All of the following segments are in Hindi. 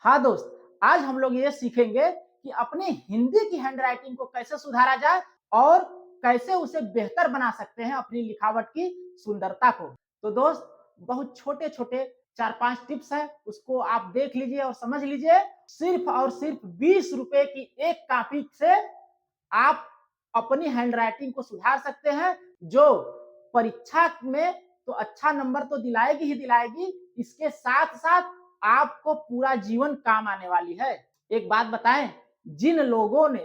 हाँ दोस्त, आज हम लोग ये सीखेंगे कि अपनी हिंदी की हैंडराइटिंग को कैसे सुधारा जाए और कैसे उसे बेहतर बना सकते हैं अपनी लिखावट की सुंदरता को। तो दोस्त, बहुत छोटे-छोटे 4-5 टिप्स हैं, उसको आप देख लीजिए और समझ लीजिए। सिर्फ और सिर्फ ₹20 की एक कॉपी से आप अपनी हैंडराइटिंग को सुधार सकते हैं, जो परीक्षा में तो अच्छा नंबर तो दिलाएगी ही दिलाएगी, इसके साथ-साथ आपको पूरा जीवन काम आने वाली है। एक बात बताएं, जिन लोगों ने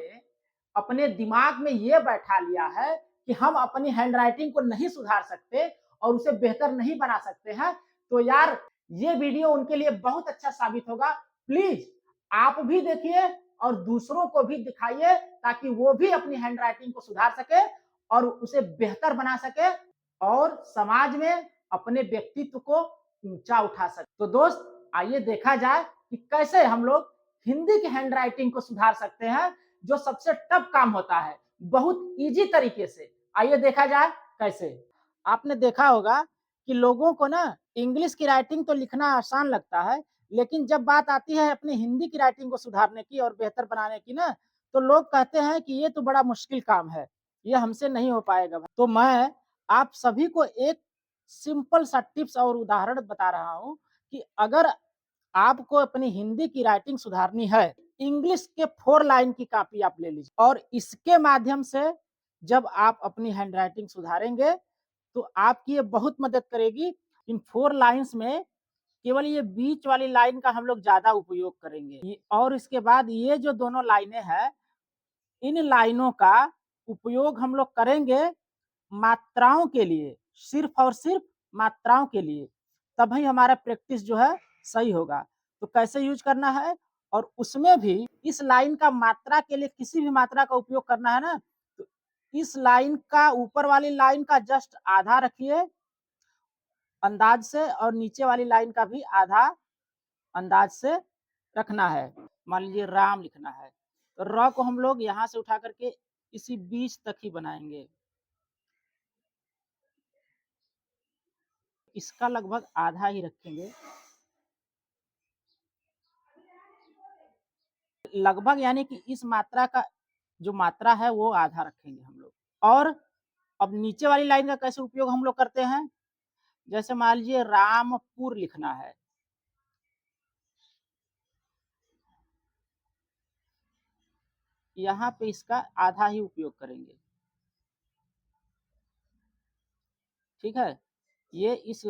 अपने दिमाग में ये बैठा लिया है कि हम अपनी हैंडराइटिंग को नहीं सुधार सकते और उसे बेहतर नहीं बना सकते हैं, तो यार ये वीडियो उनके लिए बहुत अच्छा साबित होगा। प्लीज आप भी देखिए और दूसरों को भी दिखाइए ताकि वो भी अपनी हैंडराइटिंग को सुधार सके और उसे बेहतर बना सके और समाज में अपने व्यक्तित्व को ऊंचा उठा सके। तो दोस्त, आइए देखा जाए कि कैसे हम लोग हिंदी की हैंडराइटिंग को सुधार सकते हैं, जो सबसे टफ काम होता है, बहुत इजी तरीके से। आइए देखा जाए कैसे। आपने देखा होगा कि लोगों को ना इंग्लिश की राइटिंग तो लिखना आसान लगता है, लेकिन जब बात आती है अपनी हिंदी की राइटिंग को सुधारने की और बेहतर बनाने की ना, तो लोग कहते हैं कि ये तो बड़ा मुश्किल काम है, ये हमसे नहीं हो पाएगा। तो मैं आप सभी को एक सिंपल सा टिप्स और उदाहरण बता रहा हूँ कि अगर आपको अपनी हिंदी की राइटिंग सुधारनी है, इंग्लिश के 4 लाइन की कॉपी आप ले लीजिए और इसके माध्यम से जब आप अपनी हैंडराइटिंग सुधारेंगे, तो आपकी ये बहुत मदद करेगी। इन 4 लाइन्स में केवल ये बीच वाली लाइन का हम लोग ज़्यादा उपयोग करेंगे। और इसके बाद ये जो दोनों लाइनें हैं, इन लाइनों का उपयोग हम लोग करेंगे मात्राओं के लिए, सिर्फ और सिर्फ मात्राओं के लिए, तभी हमारा प्रैक्टिस जो है सही होगा। तो कैसे यूज करना है, और उसमें भी इस लाइन का मात्रा के लिए किसी भी मात्रा का उपयोग करना है ना, तो इस लाइन का ऊपर वाली लाइन का जस्ट आधा रखिए अंदाज से, और नीचे वाली लाइन का भी आधा अंदाज से रखना है। मान लीजिए राम लिखना है, तो र को हम लोग यहाँ से उठा करके इसी बीच तक ही बनाएंगे। इसका लगभग आधा ही रखेंगे, लगभग यानी कि इस मात्रा का जो मात्रा है वो आधा रखेंगे हम लोग। और अब नीचे वाली लाइन का कैसे उपयोग हम लोग करते हैं, जैसे मान लीजिए रामपुर लिखना है, यहाँ पे इसका आधा ही उपयोग करेंगे। ठीक है, ये इस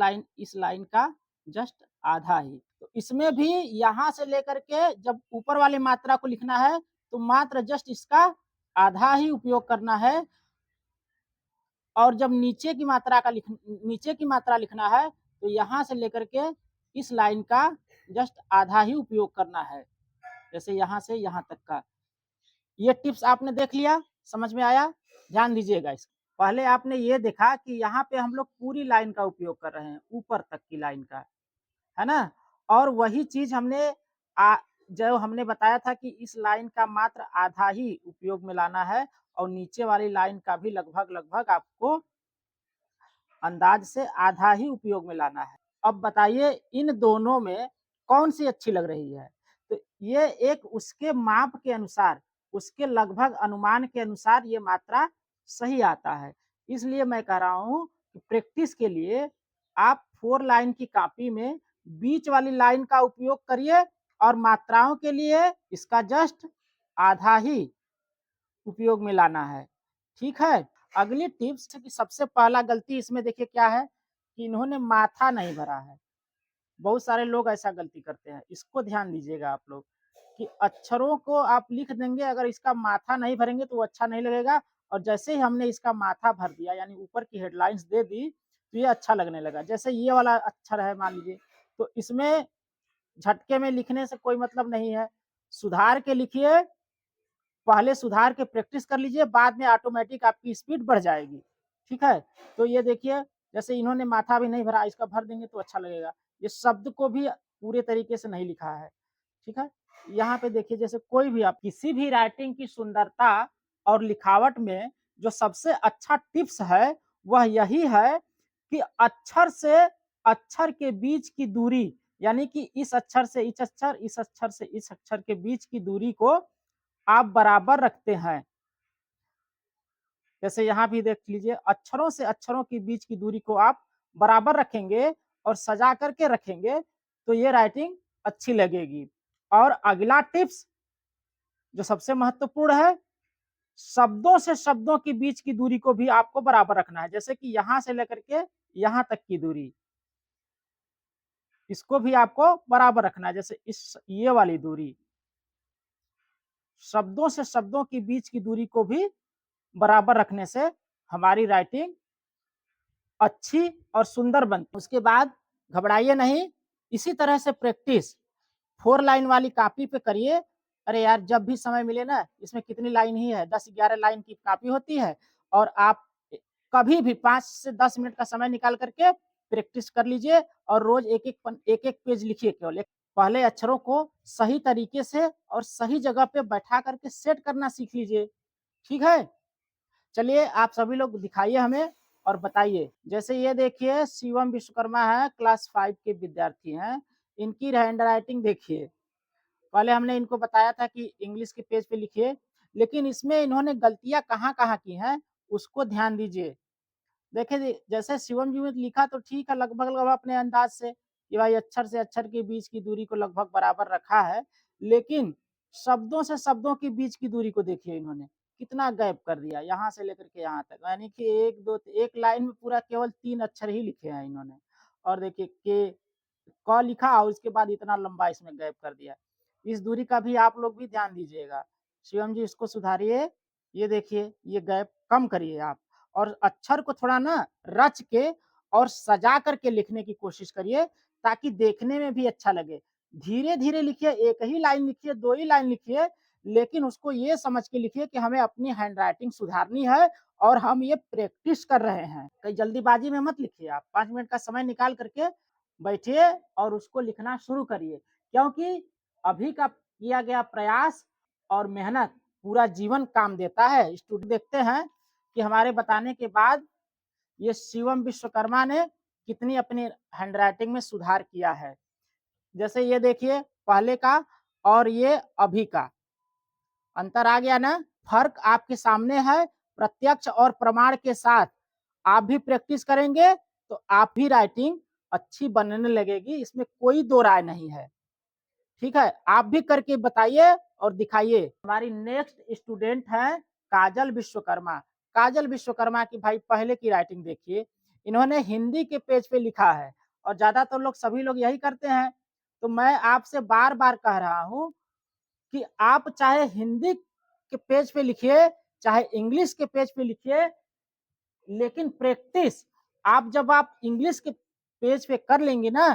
लाइन का जस्ट आधा ही। तो इसमें भी यहाँ से लेकर के जब ऊपर वाली मात्रा को लिखना है, तो मात्र जस्ट इसका आधा ही उपयोग करना है। और जब नीचे की मात्रा लिखना है, तो यहाँ से लेकर के इस लाइन का जस्ट आधा ही उपयोग करना है, जैसे यहाँ से यहाँ तक का। ये टिप्स आपने देख लिया, समझ में आया? ध्यान दीजिएगा इसको। पहले आपने ये देखा कि यहाँ पे हम लोग पूरी लाइन का उपयोग कर रहे हैं, ऊपर तक की लाइन का, है ना? और वही चीज़ जो हमने बताया था कि इस लाइन का मात्र आधा ही उपयोग में लाना है और नीचे वाली लाइन का भी लगभग आपको अंदाज से आधा ही उपयोग में लाना है। अब बताइए इन दोनों में कौन-सी अच्छी लग रही है? तो ये एक उसके माप के अनुसार, उसके लगभग अनुमान के अनुसार ये मात्रा सही आता है। इसलिए मैं कह रहा हूँ कि प्रैक्टिस के लिए आप 4 लाइन की कॉपी में बीच वाली लाइन का उपयोग करिए और मात्राओं के लिए इसका जस्ट आधा ही उपयोग में लाना है। ठीक है? अगली टिप्स कि सबसे पहला गलती इसमें देखिए क्या है कि इन्होंने माथा नहीं भरा है। बहुत सारे लोग ऐसा गलती करते हैं। इसको ध्यान दीजिएगा आप लोग कि अक्षरों को आप लिख देंगे, अगर इसका माथा नहीं भरेंगे तो वो अच्छा नहीं लगेगा, और जैसे ही हमने इसका माथा भर दिया यानी ऊपर की हेडलाइंस दे दी, तो ये अच्छा लगने लगा। जैसे ये वाला अक्षर है मान लीजिए, तो इसमें झटके में लिखने से कोई मतलब नहीं है। सुधार के लिखिए, पहले सुधार के प्रैक्टिस कर लीजिए, बाद में ऑटोमेटिक आपकी स्पीड बढ़ जाएगी। ठीक है? तो ये देखिए, जैसे इन्होंने माथा भी नहीं भरा, इसका भर देंगे तो अच्छा लगेगा। ये शब्द को भी पूरे तरीके से नहीं लिखा है। ठीक है? यहाँ पे देखिए, जैसे कोई भी आप किसी भी राइटिंग की सुंदरता और लिखावट में जो सबसे अच्छा टिप्स है, वह यही है कि अक्षर से अक्षर के बीच की दूरी यानी कि इस अक्षर से इस अक्षर, इस अक्षर से इस अक्षर के बीच की दूरी को आप बराबर रखते हैं। जैसे यहाँ भी देख लीजिए, अक्षरों से अक्षरों के बीच की दूरी को आप बराबर रखेंगे और सजा करके रखेंगे तो ये राइटिंग अच्छी लगेगी। और अगला टिप्स जो सबसे महत्वपूर्ण है, शब्दों से शब्दों के बीच की दूरी को भी आपको बराबर रखना है। जैसे कि यहाँ से लेकर के यहाँ तक की दूरी, इसको भी आपको बराबर रखना है। जैसे इस ये वाली दूरी, शब्दों से शब्दों के बीच की दूरी को भी बराबर रखने से हमारी राइटिंग अच्छी और सुंदर बनती। उसके बाद घबराइए नहीं, इसी तरह से प्रैक्टिस 4 लाइन वाली कॉपी पे करिए। अरे यार, जब भी समय मिले ना, इसमें कितनी लाइन ही है, 10-11 लाइन की कॉपी होती है और आप कभी भी 5 से 10 मिनट का समय निकाल करके प्रैक्टिस कर लीजिए और रोज एक-एक पेज लिखिए। केवल पहले अक्षरों को सही तरीके से और सही जगह पे बैठा करके सेट करना सीख लीजिए, ठीक है? चलिए आप सभी लोग दिखाइए हमें और बताइए। जैसे ये देखिए, शिवम विश्वकर्मा है, क्लास 5 के विद्यार्थी हैं। इनकी हैंडराइटिंग देखिए। पहले हमने इनको बताया था कि इंग्लिश के पेज पे लिखिए, लेकिन इसमें इन्होंने गलतियाँ कहाँ-कहाँ की हैं, उसको ध्यान दीजिए। देखिए जैसे शिवम जी ने लिखा तो ठीक है, लगभग-लगभग अपने अंदाज से कि भाई अक्षर से अक्षर के बीच की दूरी को लगभग बराबर रखा है, लेकिन शब्दों से शब्दों के बीच की दूरी को देखिए इन्होंने कितना गैप कर दिया, यहाँ से लेकर के यहाँ तक। यानी कि 1-2 एक लाइन में पूरा केवल 3 अक्षर ही लिखे हैं इन्होंने। और देखिए क लिखा और उसके बाद इतना लंबा इसमें गैप कर दिया। इस दूरी का भी आप लोग भी ध्यान दीजिएगा। शिवम जी इसको सुधारिए। ये देखिए, ये गैप कम करिए आप और अक्षर को थोड़ा ना रच के और सजा करके लिखने की कोशिश करिए ताकि देखने में भी अच्छा लगे। धीरे-धीरे लिखिए, एक ही लाइन लिखिए, 2 ही लाइन लिखिए, लेकिन उसको ये समझ के लिखिए कि हमें अपनी हैंडराइटिंग सुधारनी है और हम ये प्रैक्टिस कर रहे हैं। कहीं जल्दीबाजी में मत लिखिए आप। 5 मिनट का समय निकाल करके बैठिए और उसको लिखना शुरू करिए, क्योंकि अभी का किया गया प्रयास और मेहनत पूरा जीवन काम देता है। स्टूडेंट देखते हैं कि हमारे बताने के बाद ये शिवम विश्वकर्मा ने कितनी अपनी हैंडराइटिंग में सुधार किया है। जैसे ये देखिए, पहले का और ये अभी का अंतर आ गया ना? फर्क आपके सामने है, प्रत्यक्ष और प्रमाण के साथ। आप भी प्रैक्टिस करेंगे तो आप भी राइटिंग अच्छी बनने लगेगी, इसमें कोई दो राय नहीं है। ठीक है, आप भी करके बताइए और दिखाइए। हमारी नेक्स्ट स्टूडेंट है काजल विश्वकर्मा। काजल विश्वकर्मा की भाई पहले की राइटिंग देखिए, इन्होंने हिंदी के पेज पे लिखा है और ज्यादातर लोग सभी लोग यही करते हैं। तो मैं आपसे बार बार कह रहा हूं कि आप चाहे हिंदी के पेज पे लिखिए, चाहे इंग्लिश के पेज पे लिखिए, लेकिन प्रैक्टिस आप जब आप इंग्लिश के पेज पे कर लेंगे ना,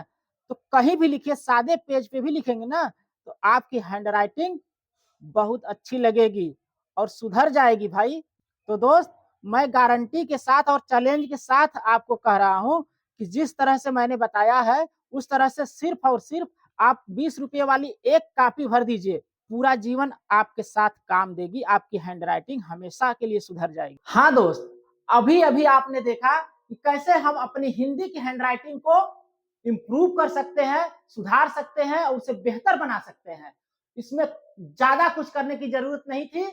तो कहीं भी लिखिए, सादे पेज पे भी लिखेंगे ना, तो आपकी हैंडराइटिंग बहुत अच्छी लगेगी और सुधर जाएगी भाई। तो दोस्त, मैं गारंटी के साथ और चैलेंज के साथ आपको कह रहा हूं कि जिस तरह से मैंने बताया है, उस तरह से सिर्फ और सिर्फ आप 20 रुपये वाली एक कॉपी भर दीजिए। पूरा जीवन आपके साथ काम देगी, आपकी हैंडराइटिंग हमेशा के लिए सुधर जाएगी। हाँ दोस्त, अभी अभी आपने देखा कि कैसे हम अपनी हिंदी की हैंडराइटिंग को इम्प्रूव कर सकते हैं, सुधार सकते हैं और उसे बेहतर बना सकते हैं। इसमें ज्यादा कुछ करने की जरूरत नहीं थी।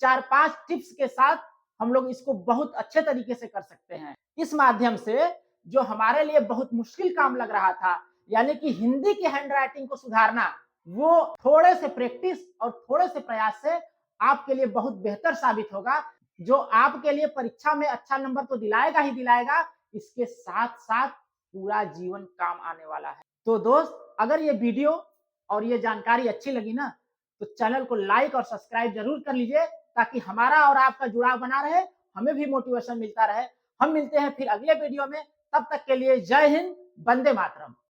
4-5 टिप्स के साथ हम लोग इसको बहुत अच्छे तरीके से कर सकते हैं। इस माध्यम से जो हमारे लिए बहुत मुश्किल काम लग रहा था, यानी कि हिंदी की हैंडराइटिंग को सुधारना, वो थोड़े से प्रैक्टिस और थोड़े से प्रयास से आपके लिए बहुत बेहतर साबित होगा, जो आपके लिए परीक्षा में अच्छा नंबर तो दिलाएगा ही दिलाएगा, इसके साथ साथ पूरा जीवन काम आने वाला है। तो दोस्त, अगर ये वीडियो और ये जानकारी अच्छी लगी ना, तो चैनल को लाइक और सब्सक्राइब जरूर कर लीजिए ताकि हमारा और आपका जुड़ाव बना रहे, हमें भी मोटिवेशन मिलता रहे। हम मिलते हैं फिर अगले वीडियो में, तब तक के लिए जय हिंद, वंदे मातरम।